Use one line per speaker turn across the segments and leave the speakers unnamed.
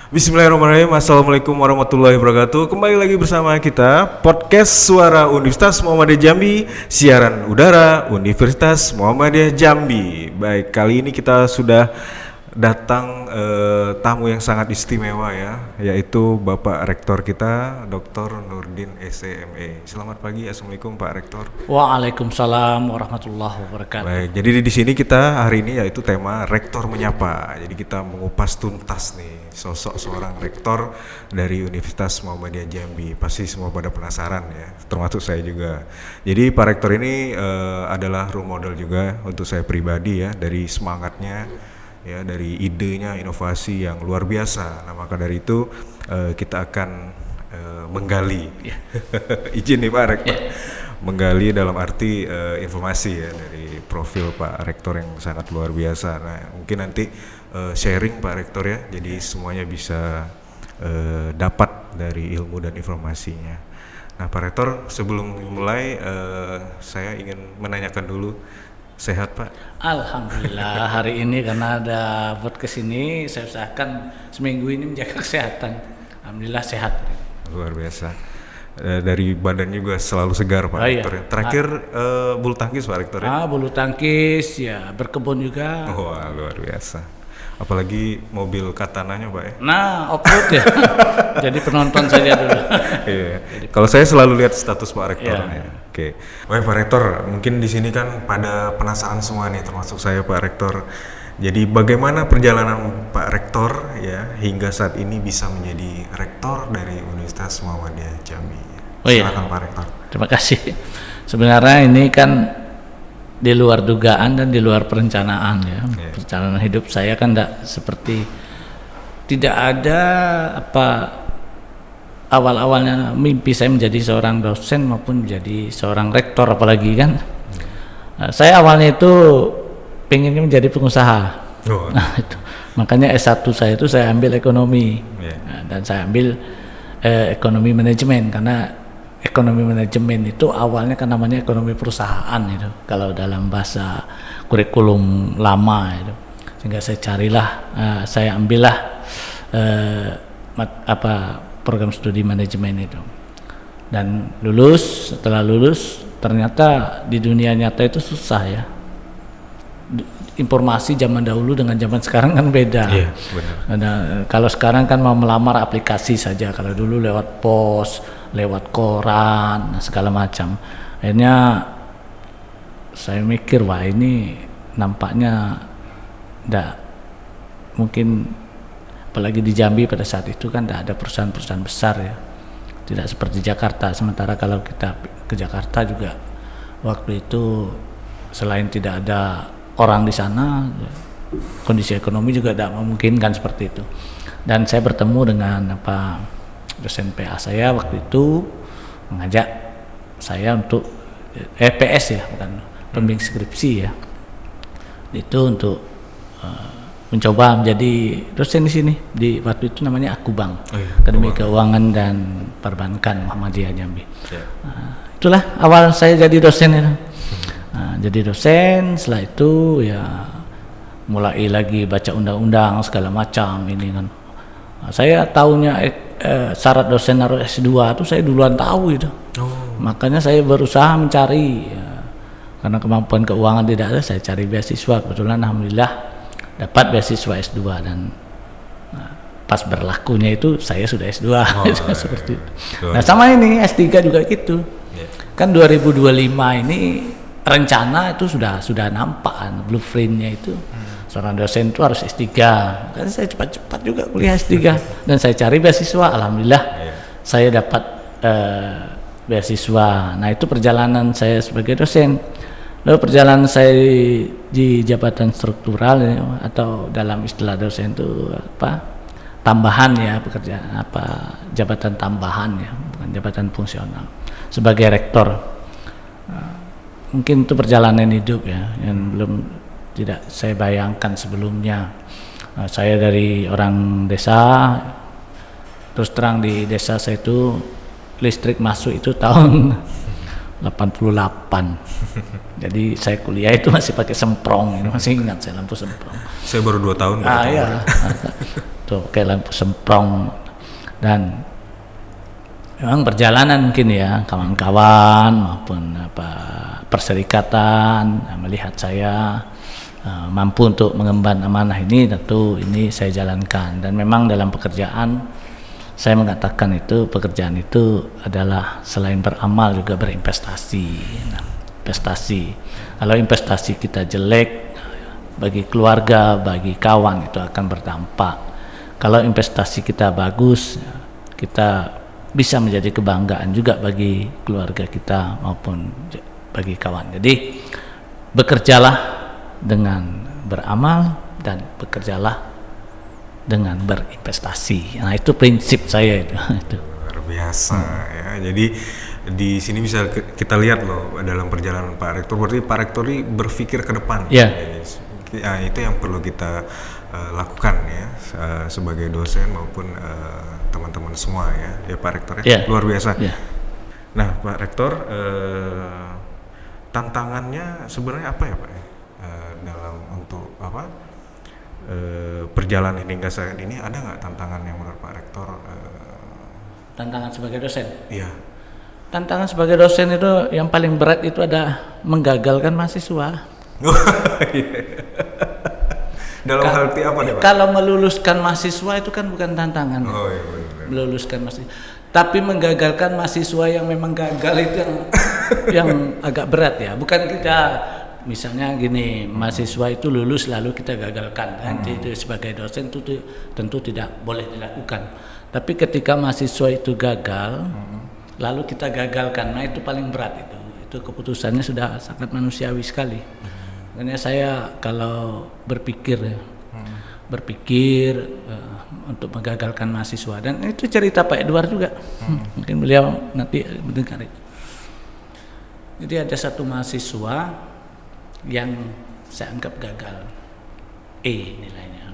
Bismillahirrahmanirrahim. Assalamualaikum warahmatullahi wabarakatuh. Kembali lagi bersama kita podcast Suara Universitas Muhammadiyah Jambi, siaran udara Universitas Muhammadiyah Jambi. Baik, kali ini kita sudah datang tamu yang sangat istimewa ya, yaitu Bapak Rektor kita, Dr. Nurdin SME. Selamat pagi, assalamualaikum Pak Rektor.
Waalaikumsalam warahmatullahi wabarakatuh.
Baik, jadi di sini kita hari ini yaitu tema Rektor Menyapa. Jadi kita mengupas tuntas nih sosok seorang rektor dari Universitas Muhammadiyah Jambi. Pasti semua pada penasaran ya, termasuk saya juga. Jadi Pak Rektor ini adalah role model juga untuk saya pribadi ya, dari semangatnya ya, dari idenya, inovasi yang luar biasa. Nah, maka dari itu kita akan menggali izin nih Pak Rektor, menggali dalam arti informasi ya dari profil Pak Rektor yang sangat luar biasa. Nah, mungkin nanti sharing Pak Rektor ya, jadi semuanya bisa dapat dari ilmu dan informasinya. Nah Pak Rektor, sebelum mulai saya ingin menanyakan dulu, sehat Pak?
Alhamdulillah hari ini karena ada podcast ini saya usahakan seminggu ini menjaga kesehatan. Alhamdulillah sehat.
Luar biasa. Dari badan juga selalu segar Pak Rektor.
Iya.
Terakhir bulu tangkis Pak Rektor ya?
Bulu tangkis ya, berkebun juga.
Wah luar biasa. Apalagi mobil katananya Pak ya?
Nah, off-road ya. Jadi penonton saja dulu.
Iya. Kalau saya selalu lihat status Pak Rektor.
Iya.
Ya. Oke. Baik Pak Rektor, mungkin di sini kan pada penasaran semua nih, termasuk saya Pak Rektor. Jadi bagaimana perjalanan Pak Rektor ya hingga saat ini bisa menjadi rektor dari Universitas Muhammadiyah Jambi?
Oh iya.
Silakan Pak Rektor.
Terima kasih. Sebenarnya ini kan di luar dugaan dan di luar perencanaan ya. Perjalanan hidup saya kan tidak ada awal-awalnya mimpi saya menjadi seorang dosen maupun menjadi seorang rektor apalagi kan. Saya awalnya itu pengennya menjadi pengusaha. Nah, itu. Makanya S1 saya itu saya ambil ekonomi. Dan saya ambil ekonomi manajemen karena ekonomi manajemen itu awalnya kan namanya ekonomi perusahaan itu kalau dalam bahasa kurikulum lama itu, sehingga saya ambillah program studi manajemen itu dan setelah lulus ternyata di dunia nyata itu susah ya, informasi zaman dahulu dengan zaman sekarang kan beda.
Iya, benar.
Nah, kalau sekarang kan mau melamar aplikasi saja, kalau dulu lewat pos, lewat koran, segala macam. Akhirnya saya mikir, wah ini nampaknya enggak mungkin, apalagi di Jambi pada saat itu kan enggak ada perusahaan-perusahaan besar ya. Tidak seperti Jakarta. Sementara kalau kita ke Jakarta juga waktu itu selain tidak ada orang di sana, kondisi ekonomi juga tidak memungkinkan seperti itu. Dan saya bertemu dengan dosen PA saya waktu itu mengajak saya untuk PS ya, bukan pembimbing skripsi ya, itu untuk mencoba menjadi dosen di sini, di waktu itu namanya Akubang, Akademi Keuangan dan Perbankan Muhammadiyah Jambi. Itulah awal saya jadi dosen itu. Jadi dosen, setelah itu ya mulai lagi baca undang-undang segala macam ini kan. Saya tahunya syarat dosen harus S2 itu saya duluan tahu itu. Makanya saya berusaha mencari ya, karena kemampuan keuangan tidak ada, saya cari beasiswa. Kebetulan alhamdulillah dapat beasiswa S2 dan pas berlakunya itu saya sudah S2 seperti itu. Nah sama ini S3 juga gitu. Kan 2025 ini rencana itu sudah nampak kan, blueprintnya itu seorang dosen itu harus S3. Kan saya cepat-cepat juga kuliah S3 dan saya cari beasiswa, alhamdulillah saya dapat beasiswa. Nah itu perjalanan saya sebagai dosen. Lalu perjalanan saya di jabatan struktural ya, atau dalam istilah dosen itu tambahan ya, pekerjaan jabatan tambahan ya, bukan jabatan fungsional sebagai rektor. Mungkin itu perjalanan hidup ya yang tidak saya bayangkan sebelumnya. Saya dari orang desa, terus terang di desa saya itu listrik masuk itu tahun 88. Jadi saya kuliah itu masih pakai semprong, ini masih ingat saya lampu semprong.
Saya baru 2 tahun.
Iya, tuh pakai lampu semprong. Dan memang perjalanan mungkin ya kawan-kawan maupun perserikatan melihat saya mampu untuk mengemban amanah ini, tentu ini saya jalankan. Dan memang dalam pekerjaan saya mengatakan itu pekerjaan itu adalah selain beramal juga berinvestasi. Nah, investasi. Kalau investasi kita jelek bagi keluarga, bagi kawan itu akan berdampak. Kalau investasi kita bagus, kita bisa menjadi kebanggaan juga bagi keluarga kita maupun bagi kawan. Jadi bekerjalah dengan beramal dan bekerjalah dengan berinvestasi. Nah, itu prinsip saya itu.
Luar biasa ya. Jadi di sini bisa kita lihat loh dalam perjalanan Pak Rektor. Berarti Pak Rektor ini berpikir ke depan.
Ya.
Ya, itu yang perlu kita lakukan ya sebagai dosen maupun teman-teman semua ya Pak Rektor ya. Luar biasa.
Ya.
Nah Pak Rektor, tantangannya sebenarnya apa ya Pak? Dalam untuk apa? Perjalanan hingga saat ini ada nggak tantangan yang menurut Pak Rektor?
Tantangan sebagai dosen?
Iya.
Tantangan sebagai dosen itu yang paling berat itu ada menggagalkan mahasiswa.
Dalam arti apa nih Pak?
Kalau meluluskan mahasiswa itu kan bukan tantangan.
Oh iya benar.
Meluluskan mahasiswa. Tapi menggagalkan mahasiswa yang memang gagal itu yang agak berat ya. Bukan kita misalnya gini, mahasiswa itu lulus lalu kita gagalkan. Nanti itu sebagai dosen itu tentu tidak boleh dilakukan. Tapi ketika mahasiswa itu gagal, lalu kita gagalkan, nah itu paling berat itu. Itu keputusannya sudah sangat manusiawi sekali. Makanya saya kalau berpikir untuk menggagalkan mahasiswa, dan itu cerita Pak Edward juga. Mungkin beliau nanti mendengar itu. Jadi ada satu mahasiswa yang saya anggap gagal, E nilainya.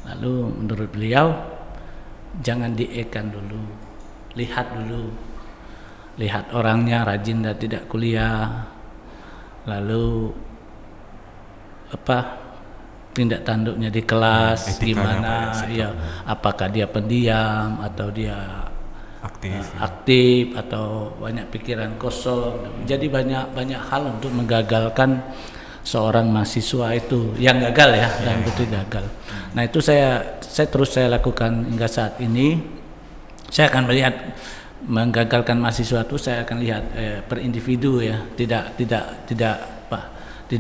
Lalu menurut beliau jangan di-E-kan dulu, lihat dulu, lihat orangnya rajin dan tidak kuliah, lalu tindak tanduknya di kelas gimana, ya apakah dia pendiam atau dia aktif atau banyak pikiran kosong. Jadi banyak hal untuk menggagalkan seorang mahasiswa itu yang gagal ya, yang betul gagal. Nah itu saya lakukan hingga saat ini. Saya akan melihat menggagalkan mahasiswa itu saya akan lihat per individu ya, tidak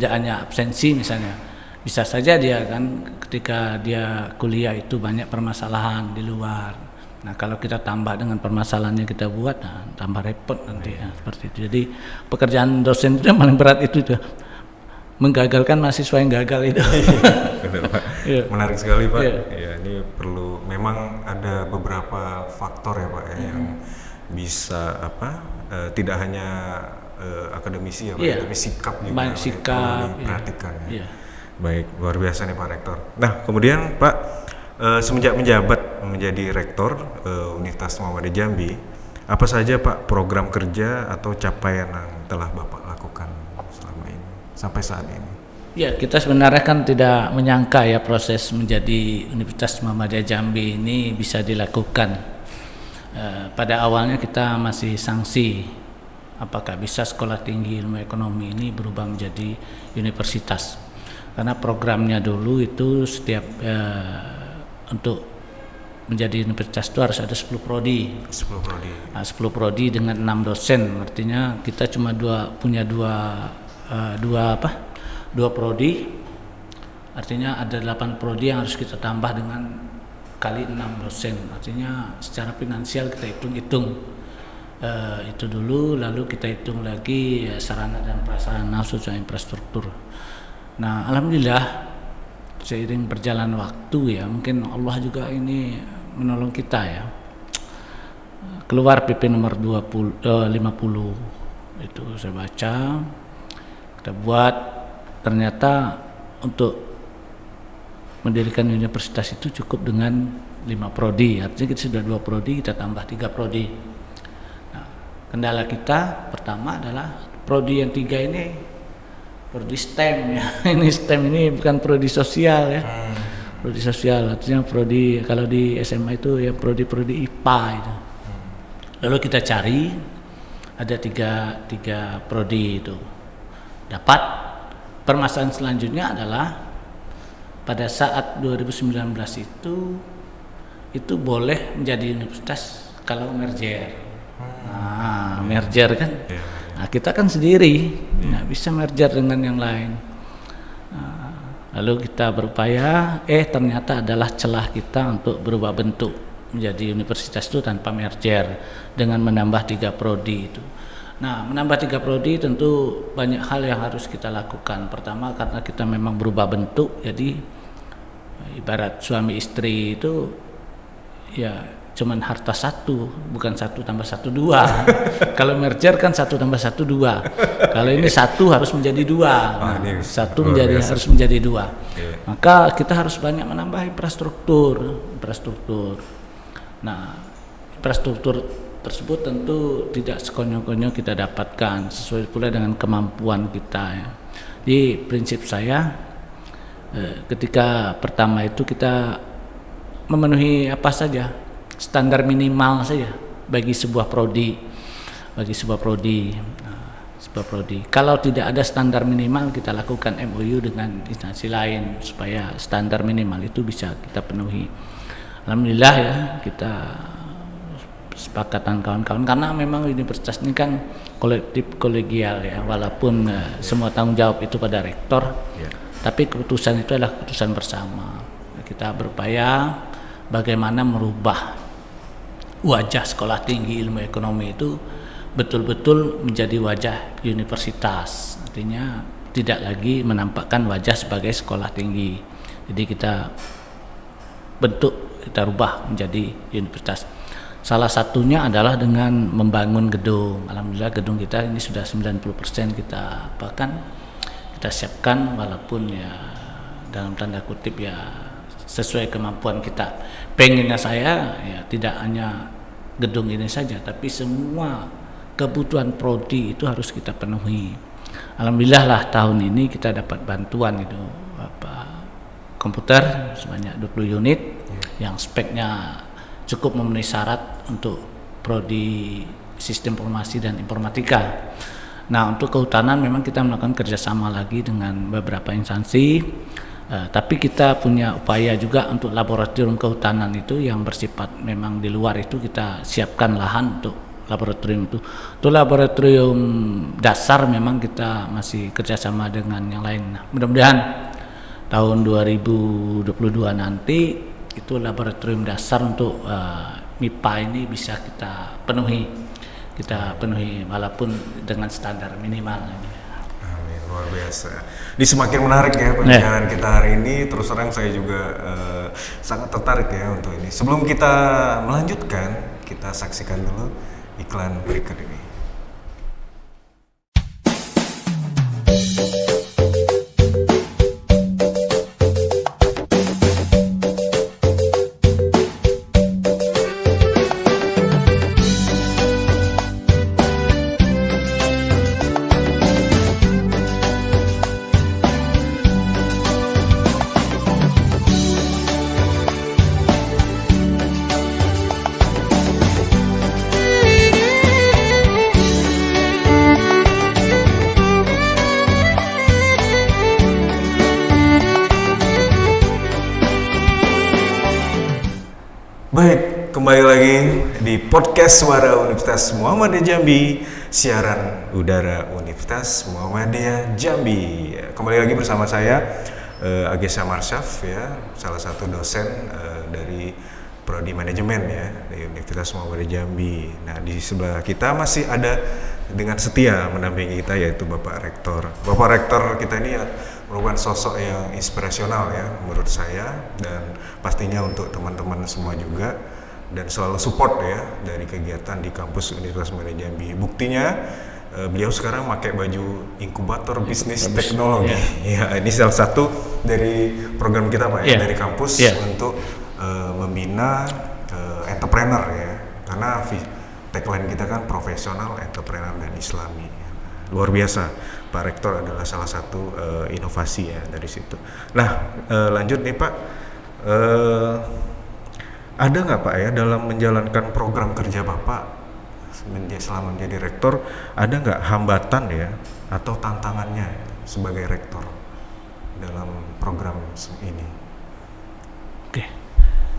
hanya absensi misalnya. Bisa saja dia kan ketika dia kuliah itu banyak permasalahan di luar. Nah kalau kita tambah dengan permasalahannya kita buat, nah, tambah repot nanti ya, seperti itu. Jadi pekerjaan dosen itu yang paling berat itu menggagalkan mahasiswa yang gagal itu.
Benar, Pak. Menarik sekali Pak. Ya, ini perlu memang ada beberapa faktor ya Pak yang bisa tidak hanya akademisi ya Pak, tapi sikap juga
sikap
diperhatikan ya. Baik, luar biasa nih Pak Rektor. Nah kemudian Pak, semenjak menjabat menjadi rektor Universitas Muhammadiyah Jambi, apa saja Pak program kerja atau capaian yang telah Bapak lakukan selama ini sampai saat ini?
Ya, kita sebenarnya kan tidak menyangka ya proses menjadi Universitas Muhammadiyah Jambi ini bisa dilakukan. Pada awalnya kita masih sanksi apakah bisa sekolah tinggi ilmu ekonomi ini berubah menjadi universitas. Karena programnya dulu itu setiap untuk menjadi universitas itu harus ada 10 prodi. 10 prodi. Nah, 10 prodi dengan 6 dosen. Artinya kita cuma punya dua prodi. Artinya ada 8 prodi yang harus kita tambah dengan kali 6 dosen. Artinya secara finansial kita hitung-hitung itu dulu, lalu kita hitung lagi sarana dan prasarana khususnya infrastruktur. Nah, alhamdulillah seiring berjalan waktu ya, mungkin Allah juga ini menolong kita ya. Keluar PP nomor 50 itu saya baca, kita buat, ternyata untuk mendirikan universitas itu cukup dengan 5 prodi. Artinya kita sudah 2 prodi, kita tambah 3 prodi. Nah, kendala kita pertama adalah prodi yang 3 ini prodi STEM ya. Ini STEM ini bukan prodi sosial ya. Prodi sosial artinya prodi kalau di SMA itu ya prodi-prodi IPA itu. Lalu kita cari ada tiga prodi itu. Dapat permasalahan selanjutnya adalah pada saat 2019 itu boleh menjadi universitas kalau merger. Nah, merger kan. Nah, kita kan sendiri nggak bisa merger dengan yang lain. Lalu kita berupaya, ternyata adalah celah kita untuk berubah bentuk menjadi universitas itu tanpa merger dengan menambah 3 prodi itu. Nah, menambah 3 prodi tentu banyak hal yang harus kita lakukan. Pertama karena kita memang berubah bentuk, jadi ibarat suami istri itu ya cuman harta 1, bukan 1 tambah 1 2. Kalau merger kan 1 tambah 1 2. Kalau ini 1 harus menjadi 2. Nah, 1 harus menjadi 2. Maka kita harus banyak menambah infrastruktur. Nah, infrastruktur tersebut tentu tidak sekonyong-konyong kita dapatkan, sesuai pula dengan kemampuan kita ya. Jadi prinsip saya ketika pertama itu kita memenuhi apa saja standar minimal saja bagi sebuah prodi. Kalau tidak ada standar minimal, kita lakukan MOU dengan instansi lain supaya standar minimal itu bisa kita penuhi. Alhamdulillah ya, kita sepakatan kawan-kawan, karena memang universitas ini kan kolektif kolegial ya, walaupun semua tanggung jawab itu pada rektor, tapi keputusan itu adalah keputusan bersama. Kita berupaya bagaimana merubah wajah sekolah tinggi ilmu ekonomi itu betul-betul menjadi wajah universitas, artinya tidak lagi menampakkan wajah sebagai sekolah tinggi. Jadi kita rubah menjadi universitas. Salah satunya adalah dengan membangun gedung. Alhamdulillah gedung kita ini sudah 90% kita siapkan, walaupun ya dalam tanda kutip ya sesuai kemampuan kita. Pengennya saya ya tidak hanya gedung ini saja, tapi semua kebutuhan prodi itu harus kita penuhi. Alhamdulillah lah tahun ini kita dapat bantuan itu komputer sebanyak 20 unit yang speknya cukup memenuhi syarat untuk prodi sistem informasi dan informatika. Nah, untuk kehutanan memang kita melakukan kerjasama lagi dengan beberapa instansi, tapi kita punya upaya juga untuk laboratorium kehutanan itu yang bersifat memang di luar itu kita siapkan lahan untuk laboratorium itu. Untuk laboratorium dasar memang kita masih kerjasama dengan yang lain. Nah, mudah-mudahan tahun 2022 nanti itu laboratorium dasar untuk MIPA ini bisa kita penuhi walaupun dengan standar minimal.
Amin, luar biasa. Ini semakin menarik ya perbincangan kita hari ini. Terus terang saya juga sangat tertarik ya untuk ini. Sebelum kita melanjutkan, kita saksikan dulu iklan berikut ini. Baik, kembali lagi di podcast Suara Universitas Muhammadiyah Jambi, siaran udara Universitas Muhammadiyah Jambi. Kembali lagi bersama saya Agesa Marsyaf ya, salah satu dosen dari Prodi Manajemen ya di Universitas Muhammadiyah Jambi. Nah, di sebelah kita masih ada dengan setia mendampingi kita yaitu Bapak Rektor. Bapak Rektor kita ini merupakan sosok yang inspirasional ya menurut saya, dan pastinya untuk teman-teman semua juga, dan selalu support ya dari kegiatan di kampus Universitas Muhammadiyah Jambi. Buktinya beliau sekarang pakai baju inkubator bisnis teknologi. Ya, ini salah satu dari program kita Pak ya, dari kampus untuk membina entrepreneur ya, karena tagline kita kan profesional, entrepreneur, dan islami. Luar biasa, Pak Rektor adalah salah satu inovasi ya dari situ. Nah, lanjut nih Pak, ada nggak Pak ya dalam menjalankan program kerja Bapak selama menjadi rektor, ada nggak hambatan ya atau tantangannya ya, sebagai rektor dalam program ini?
Oke.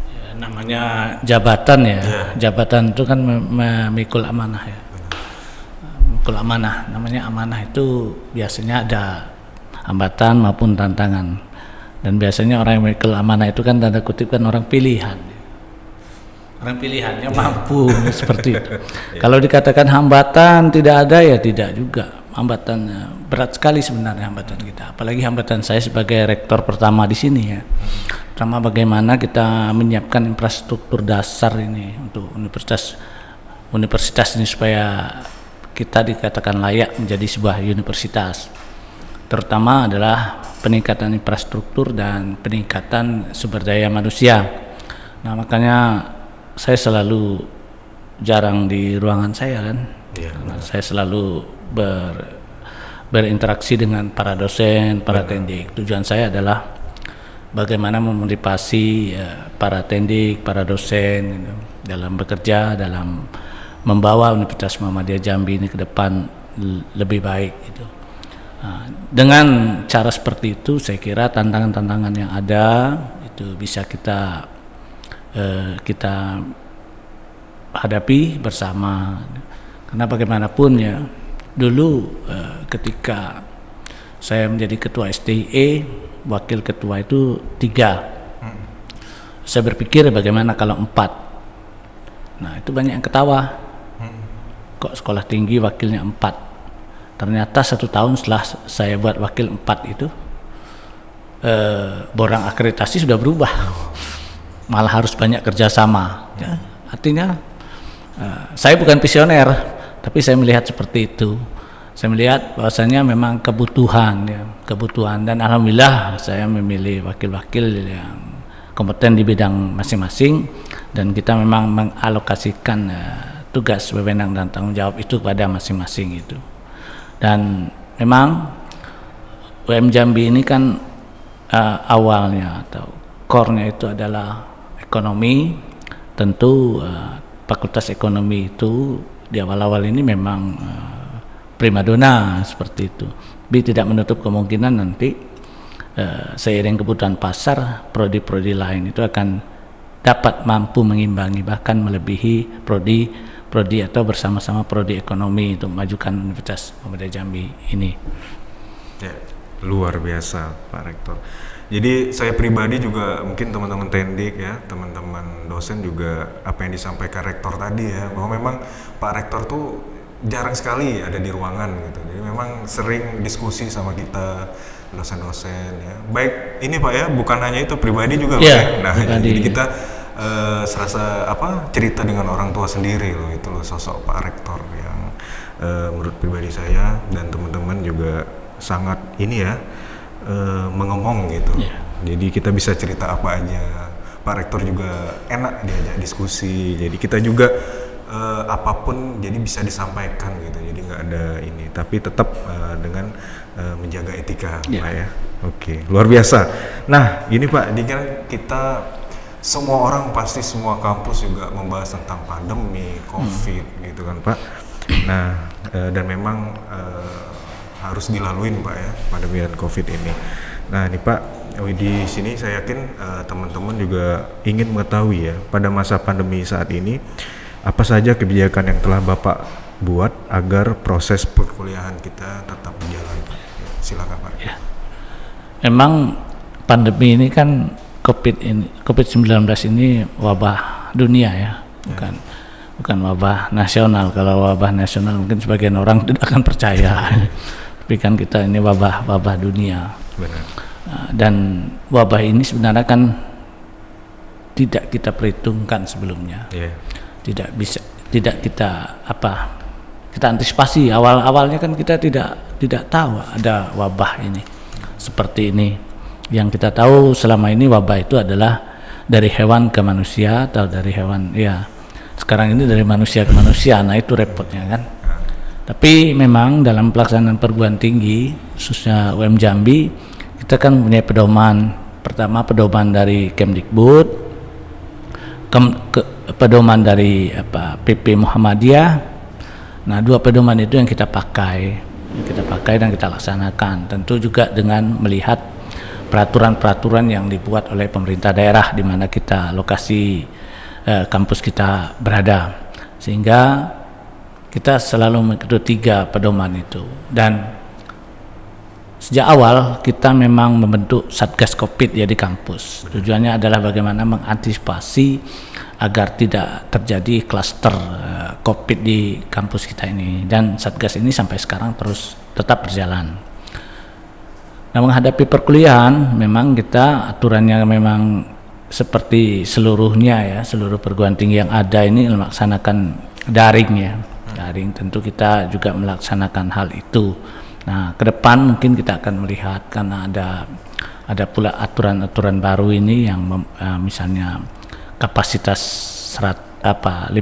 Ya, namanya jabatan ya. Jabatan itu kan memikul amanah ya. Memikul amanah. Namanya amanah itu biasanya ada hambatan maupun tantangan. Dan biasanya orang yang memikul amanah itu kan tanda kutip kan orang pilihan. Orang pilihannya mampu seperti itu. Kalau dikatakan hambatan tidak ada ya tidak juga. Hambatannya berat sekali sebenarnya hambatan kita. Apalagi hambatan saya sebagai rektor pertama di sini ya. Pertama bagaimana kita menyiapkan infrastruktur dasar ini untuk universitas ini supaya kita dikatakan layak menjadi sebuah universitas. Terutama adalah peningkatan infrastruktur dan peningkatan sumber daya manusia. Nah makanya saya selalu jarang di ruangan saya kan, karena saya selalu berinteraksi dengan para dosen, para tendik. Tujuan saya adalah bagaimana memotivasi para tendik, para dosen gitu, dalam bekerja, dalam membawa Universitas Muhammadiyah Jambi ini ke depan lebih baik gitu. Nah, dengan cara seperti itu saya kira tantangan-tantangan yang ada itu bisa kita hadapi bersama, karena bagaimanapun ya dulu ketika saya menjadi ketua STIE, wakil ketua itu 3, saya berpikir bagaimana kalau 4. Nah itu banyak yang ketawa, kok sekolah tinggi wakilnya 4. Ternyata 1 tahun setelah saya buat wakil 4 itu borang akreditasi sudah berubah, malah harus banyak kerjasama ya. Artinya saya bukan visioner, tapi saya melihat seperti itu. Saya melihat bahwasanya memang kebutuhan dan alhamdulillah saya memilih wakil-wakil yang kompeten di bidang masing-masing, dan kita memang mengalokasikan tugas, wewenang dan tanggung jawab itu kepada masing-masing itu. Dan memang UM Jambi ini kan awalnya atau core-nya itu adalah ekonomi. Tentu Fakultas Ekonomi itu di awal-awal ini memang primadona seperti itu. Tapi tidak menutup kemungkinan nanti seiring kebutuhan pasar, prodi-prodi lain itu akan dapat mampu mengimbangi bahkan melebihi prodi atau bersama-sama prodi ekonomi untuk memajukan Universitas Muhammadiyah Jambi ini.
Ya, luar biasa Pak Rektor. Jadi saya pribadi juga, mungkin teman-teman tendik ya, teman-teman dosen juga apa yang disampaikan rektor tadi ya, bahwa memang Pak Rektor tuh jarang sekali ada di ruangan gitu. Jadi memang sering diskusi sama kita dosen-dosen ya. Baik ini Pak ya, bukan hanya itu, pribadi juga Pak ya. Nah, jadi kita serasa cerita dengan orang tua sendiri loh, itu loh sosok Pak Rektor yang menurut pribadi saya dan teman-teman juga sangat ini ya, mengomong gitu. Jadi kita bisa cerita apa aja. Pak Rektor juga enak diajak diskusi. Jadi kita juga apapun jadi bisa disampaikan gitu. Jadi nggak ada ini, tapi tetap dengan menjaga etika Pak ya. Oke, luar biasa. Nah, ini Pak, ini kan kita semua orang pasti semua kampus juga membahas tentang pandemi, COVID gitu kan Pak. Nah, dan memang harus dilaluin Pak ya, pandemi dan COVID ini. Nah ini Pak, di sini saya yakin teman-teman juga ingin mengetahui ya, pada masa pandemi saat ini apa saja kebijakan yang telah Bapak buat agar proses perkuliahan kita tetap berjalan Pak. Silakan Pak.
Ya. Memang pandemi ini kan COVID-19 ini wabah dunia ya, bukan wabah nasional. Kalau wabah nasional mungkin sebagian orang tidak akan percaya. Tapi kan kita ini wabah dunia.
Benar.
Dan wabah ini sebenarnya kan tidak kita perhitungkan sebelumnya. Tidak kita antisipasi. Awalnya kan kita tidak tahu ada wabah ini seperti ini. Yang kita tahu selama ini wabah itu adalah dari hewan ke manusia atau dari hewan Sekarang ini dari manusia ke manusia, nah itu repotnya kan. Tapi memang dalam pelaksanaan perguruan tinggi, khususnya UM Jambi, kita kan punya pedoman. Pertama pedoman dari Kemdikbud, pedoman dari PP Muhammadiyah. Nah, dua pedoman itu yang kita pakai dan kita laksanakan. Tentu juga dengan melihat peraturan-peraturan yang dibuat oleh pemerintah daerah di mana kita lokasi kampus kita berada, sehingga kita selalu mengikuti 3 pedoman itu. Dan sejak awal kita memang membentuk Satgas Covid ya di kampus. Tujuannya adalah bagaimana mengantisipasi agar tidak terjadi klaster Covid di kampus kita ini, dan Satgas ini sampai sekarang terus tetap berjalan. Nah, menghadapi perkuliahan memang kita aturannya memang seperti seluruhnya ya, seluruh perguruan tinggi yang ada ini melaksanakan daring ya. Daring, tentu kita juga melaksanakan hal itu. Nah, ke depan mungkin kita akan melihat karena ada pula aturan-aturan baru ini yang misalnya kapasitas 50%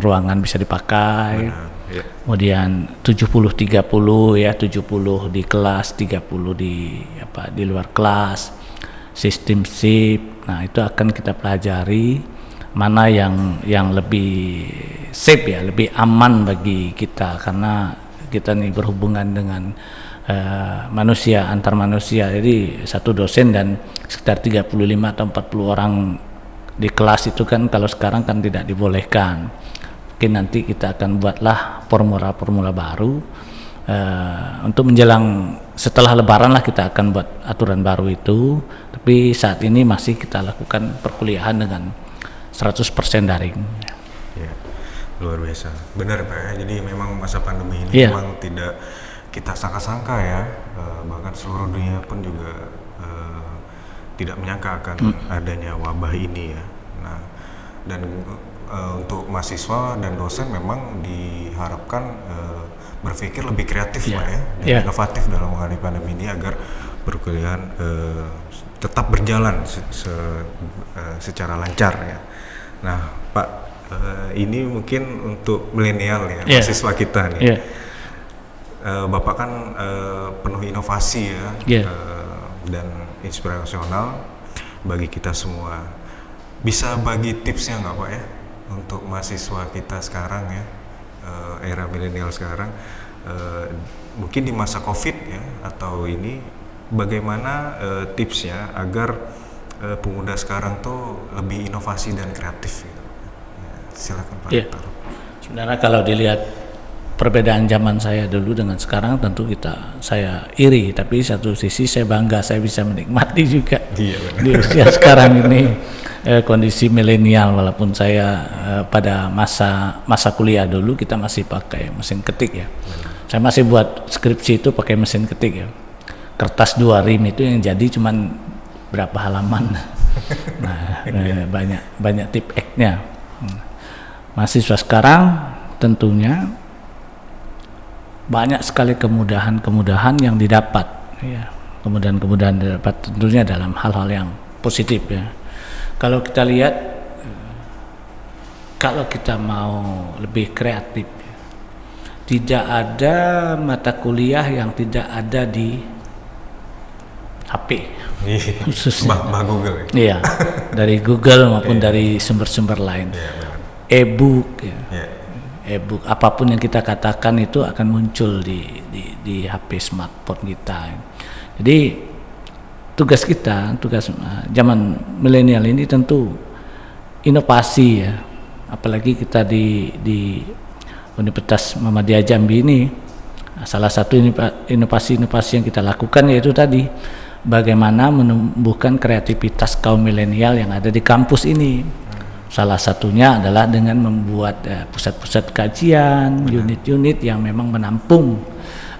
ruangan bisa dipakai. Kemudian 70-30 ya, 70 di kelas, 30 di luar kelas. Sistem shift. Nah, itu akan kita pelajari mana yang lebih safe ya, lebih aman bagi kita, karena kita nih berhubungan dengan manusia, antar manusia. Jadi satu dosen dan sekitar 35 atau 40 orang di kelas itu kan kalau sekarang kan tidak dibolehkan. Mungkin nanti kita akan buatlah formula baru untuk menjelang setelah lebaran lah kita akan buat aturan baru itu. Tapi saat ini masih kita lakukan perkuliahan dengan 100% daring.
Ya, luar biasa. Benar Pak ya, jadi memang masa pandemi ini memang tidak kita sangka-sangka ya, bahkan seluruh dunia pun juga tidak menyangka akan adanya wabah ini ya. Nah, dan untuk mahasiswa dan dosen memang diharapkan berpikir lebih kreatif Pak ya, dan inovatif dalam menghadapi pandemi ini agar perkuliahan tetap berjalan secara lancar ya. Nah Pak, ini mungkin untuk milenial ya, mahasiswa kita nih. Bapak kan penuh inovasi ya, dan inspirasional bagi kita semua. Bisa bagi tipsnya nggak Pak ya untuk mahasiswa kita sekarang ya, era milenial sekarang, mungkin di masa COVID ya atau ini, bagaimana tipsnya agar pemuda sekarang tuh lebih inovasi dan kreatif gitu. Ya, silakan Pak.
Sebenarnya kalau dilihat perbedaan zaman saya dulu dengan sekarang, tentu saya iri, tapi satu sisi saya bangga saya bisa menikmati juga di usia sekarang ini kondisi milenial. Walaupun saya pada masa kuliah dulu kita masih pakai mesin ketik ya. Saya masih buat skripsi itu pakai mesin ketik ya. Kertas 2 rim itu yang jadi cuman berapa halaman. Nah, banyak tip X-nya. Mahasiswa sekarang tentunya banyak sekali kemudahan yang didapat ya. Kemudahan didapat tentunya dalam hal-hal yang positif ya. Kalau kita lihat, kalau kita mau lebih kreatif, tidak ada mata kuliah yang tidak ada di HP khususnya.
Google ya?
Iya, dari Google maupun dari sumber-sumber lain. E-book ya. E-book apapun yang kita katakan itu akan muncul di HP smartphone kita. Jadi tugas zaman milenial ini tentu inovasi ya. Apalagi kita di Universitas Muhammadiyah Jambi ini, salah satu inovasi yang kita lakukan yaitu tadi bagaimana menumbuhkan kreativitas kaum milenial yang ada di kampus ini. Salah satunya adalah dengan membuat pusat-pusat kajian, unit-unit yang memang menampung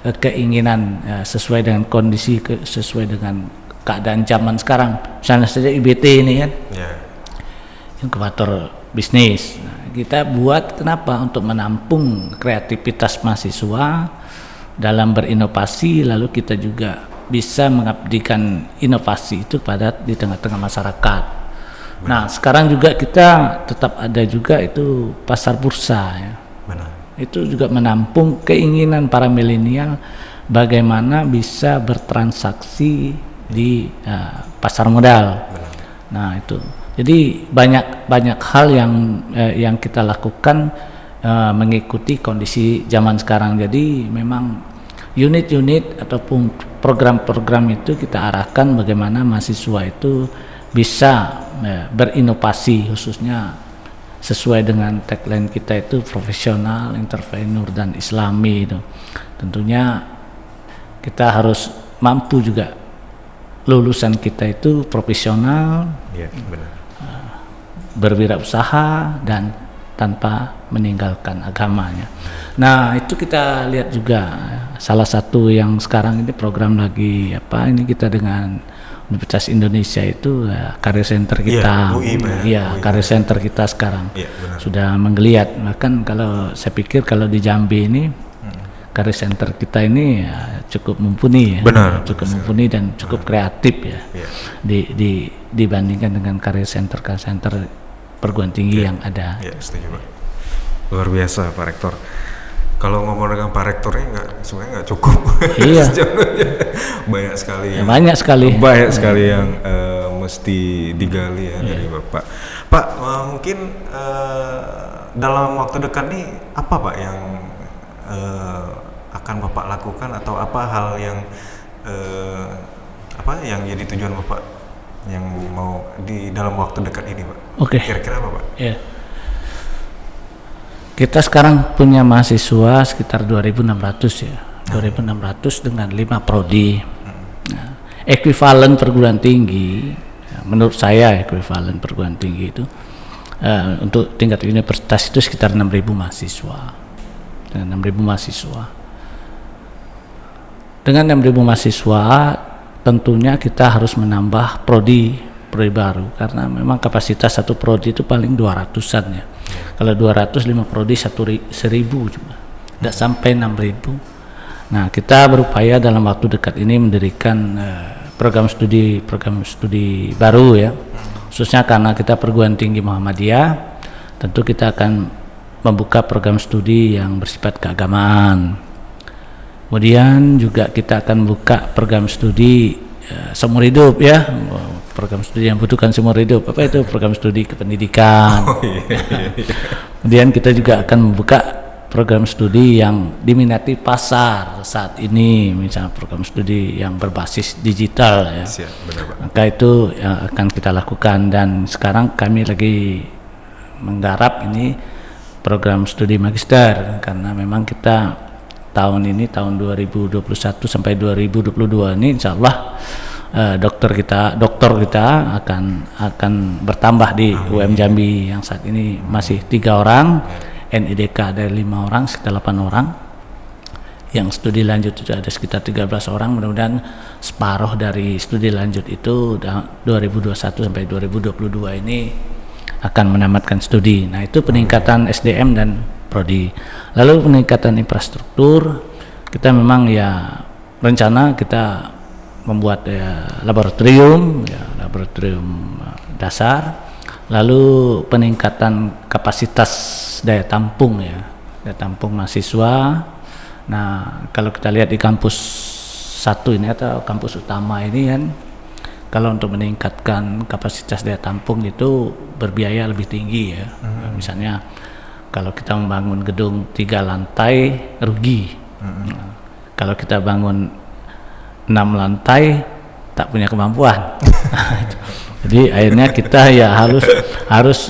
keinginan sesuai dengan kondisi, sesuai dengan keadaan zaman sekarang. Misalnya saja IBT ini kan, inkubator bisnis. Nah, kita buat kenapa? Untuk menampung kreativitas mahasiswa dalam berinovasi, lalu kita juga bisa mengabdikan inovasi itu pada di tengah-tengah masyarakat. Nah, sekarang juga kita tetap ada juga itu pasar bursa ya.
Benar.
Itu juga menampung keinginan para milenial bagaimana bisa bertransaksi di pasar modal.
Benar.
Nah, itu. Jadi banyak hal yang kita lakukan mengikuti kondisi zaman sekarang. Jadi memang unit-unit ataupun program-program itu kita arahkan bagaimana mahasiswa itu bisa berinovasi, khususnya sesuai dengan tagline kita itu profesional, entrepreneur dan islami itu. Tentunya kita harus mampu juga lulusan kita itu profesional,
Iya, benar.
berwirausaha dan tanpa meninggalkan agamanya. Nah, itu kita lihat juga salah satu yang sekarang ini program lagi ini kita dengan Universitas Indonesia itu career center kita.
UI,
Iya, career center kita sekarang
Benar.
sudah menggeliat. Bahkan kalau saya pikir kalau di Jambi ini career center kita ini cukup mumpuni ya.
Benar.
Cukup mumpuni dan cukup kreatif ya. Dibandingkan dengan career center perguruan tinggi yang ada.
Ya, setuju Pak. Luar biasa Pak Rektor. Kalau ngomong dengan Pak Rektor ini sebenarnya nggak cukup.
Iya.
Banyak sekali. Banyak sekali yang mesti digali ya dari Bapak. Pak, mungkin dalam waktu dekat nih apa Pak yang akan Bapak lakukan atau apa hal yang yang jadi tujuan Bapak yang mau di dalam waktu dekat ini Pak?
Oke.
Kira-kira apa Pak?
Iya. Kita sekarang punya mahasiswa sekitar 2.600 ya, 2.600 dengan 5 prodi. Nah, ekuivalen perguruan tinggi, menurut saya ekuivalen perguruan tinggi itu untuk tingkat universitas itu sekitar 6.000 mahasiswa. Dengan 6.000 mahasiswa. Dengan 6.000 mahasiswa, tentunya kita harus menambah prodi baru karena memang kapasitas satu prodi itu paling 200-an ya. Kalau 205 prodi 1.000 cuma, tidak sampai 6.000. Nah, kita berupaya dalam waktu dekat ini mendirikan program studi baru ya, khususnya karena kita perguruan tinggi Muhammadiyah, tentu kita akan membuka program studi yang bersifat keagamaan. Kemudian juga kita akan buka program studi seumur hidup ya, program studi yang butuhkan seumur hidup. Apa itu program studi kependidikan? Kemudian kita juga akan membuka program studi yang diminati pasar saat ini, misalnya program studi yang berbasis digital ya.
Siap, benar, Pak.
Maka itu yang akan kita lakukan, dan sekarang kami lagi menggarap ini program studi magister karena memang kita tahun 2021 sampai 2022 ini insya Allah dokter kita akan bertambah di UM Jambi yang saat ini masih 3 orang, NIDK ada 5 orang, sekitar 8 orang. Yang studi lanjut itu ada sekitar 13 orang. Mudah-mudahan separuh dari studi lanjut itu 2021 sampai 2022 ini akan menamatkan studi. Nah, itu peningkatan SDM dan prodi. Lalu peningkatan infrastruktur, kita memang ya rencana kita membuat laboratorium dasar, lalu peningkatan kapasitas daya tampung mahasiswa. Nah, kalau kita lihat di kampus 1 ini atau kampus utama ini kan, kalau untuk meningkatkan kapasitas daya tampung itu berbiaya lebih tinggi ya. Misalnya kalau kita membangun gedung 3 lantai rugi. Nah, kalau kita bangun 6 lantai tak punya kemampuan. Jadi akhirnya kita ya harus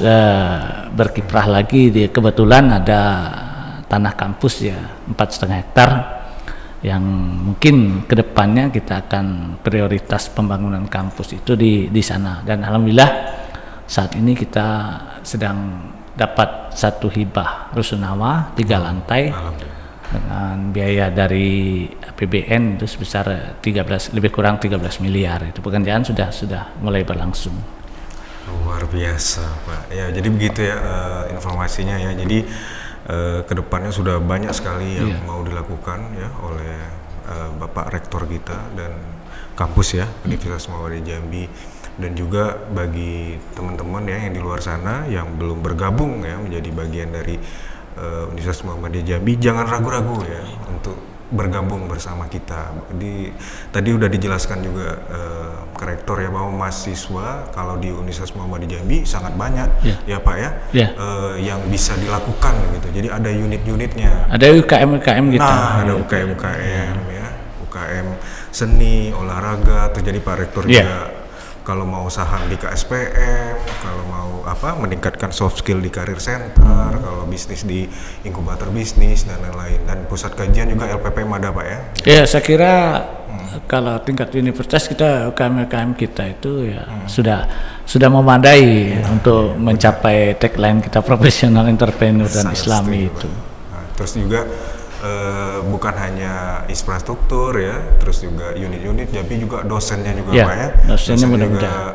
berkiprah lagi. Kebetulan ada tanah kampus ya 4,5 hektar yang mungkin kedepannya kita akan prioritas pembangunan kampus itu di sana. Dan alhamdulillah saat ini kita sedang dapat satu hibah rusunawa 3 lantai dengan biaya dari APBN itu sebesar lebih kurang 13 miliar. Itu pekerjaan sudah mulai berlangsung.
Luar biasa Pak. Ya, jadi begitu ya informasinya ya. Jadi kedepannya sudah banyak sekali yang mau dilakukan ya oleh Bapak Rektor kita dan kampus ya Universitas Muhammadiyah Jambi. Dan juga bagi teman-teman ya yang di luar sana yang belum bergabung ya menjadi bagian dari Universitas Muhammadiyah Jambi, jangan ragu-ragu ya untuk bergabung bersama kita. Tadi udah dijelaskan juga ke rektor ya bahwa mahasiswa kalau di Universitas Muhammadiyah Jambi sangat banyak ya Pak ya, yang bisa dilakukan gitu. Jadi ada unit-unitnya.
Ada UKM kita.
Nah, ada UKM ya, UKM seni, olahraga. Terus jadi Pak Rektor juga kalau mau saham di KSPM, kalau mau meningkatkan soft skill di Career Center, kalau bisnis di inkubator bisnis dan lain-lain. Dan pusat kajian juga LPPM ada Pak ya?
Ya, saya kira kalau tingkat universitas kita UKM kita itu ya sudah memadai untuk mencapai tagline kita profesional, entrepreneur dan Islami itu.
Nah, terus juga bukan hanya infrastruktur ya, terus juga unit-unit, tapi juga dosennya juga Pak ya.
Dosennya mudah-mudahan.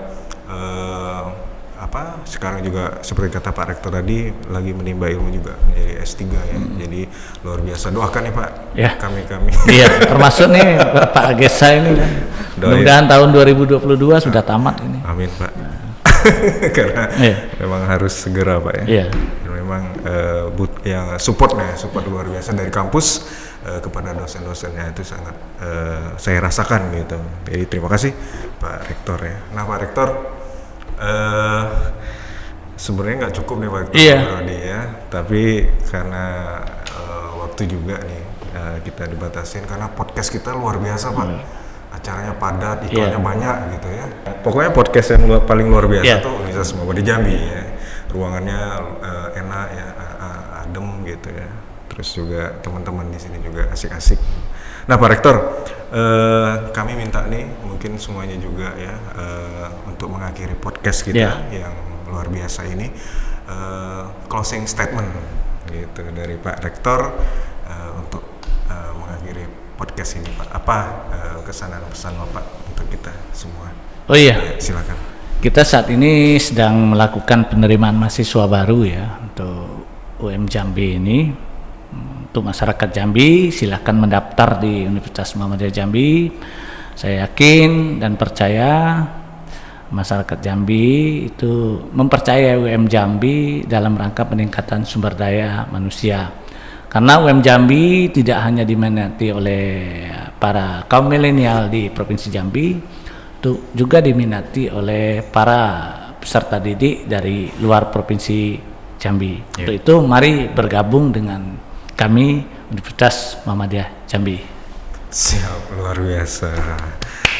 Sekarang juga seperti kata Pak Rektor tadi lagi menimba ilmu juga menjadi S3 ya. Jadi luar biasa. Doakan ya Pak.
Ya.
Kami.
Iya, termasuk nih Pak Agesa ini kan. Mudah-mudahan tahun 2022 sudah tamat ini.
Amin Pak. Karena memang harus segera Pak ya.
Iya.
Memang yang support luar biasa dari kampus kepada dosen-dosennya itu sangat saya rasakan gitu. Jadi terima kasih Pak Rektor ya. Nah Pak Rektor, sebenarnya nggak cukup nih Pak Rektor ya, tapi karena waktu juga nih kita dibatasin karena podcast kita luar biasa Pak. Acaranya padat, iklannya banyak gitu ya. Pokoknya podcast yang paling luar biasa tuh Universitas Muhammadiyah Jambi ya. Ruangannya enak ya, adem gitu ya. Terus juga teman-teman di sini juga asik-asik. Nah Pak Rektor, kami minta nih mungkin semuanya juga ya untuk mengakhiri podcast kita yang luar biasa ini closing statement gitu dari Pak Rektor untuk mengakhiri podcast ini Pak. Apa kesan dan pesan Bapak untuk kita semua?
Oh iya.
Silakan.
Kita saat ini sedang melakukan penerimaan mahasiswa baru ya untuk UM Jambi ini. Untuk masyarakat Jambi silakan mendaftar di Universitas Muhammadiyah Jambi. Saya yakin dan percaya masyarakat Jambi itu mempercayai UM Jambi dalam rangka peningkatan sumber daya manusia. Karena UM Jambi tidak hanya diminati oleh para kaum milenial di Provinsi Jambi, itu juga diminati oleh para peserta didik dari luar Provinsi Jambi. Untuk itu mari bergabung dengan kami Universitas Muhammadiyah Jambi.
Siap, luar biasa.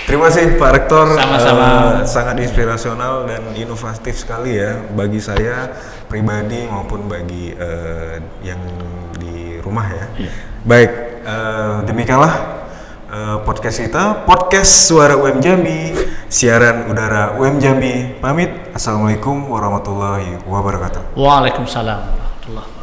Terima kasih Pak Rektor.
Sama-sama.
Sangat inspirasional dan inovatif sekali ya bagi saya pribadi maupun bagi yang di rumah ya. Baik, demikianlah podcast kita, podcast Suara UM Jambi, siaran udara UM Jambi. Pamit. Assalamualaikum warahmatullahi wabarakatuh.
Waalaikumsalam warahmatullahi wabarakatuh.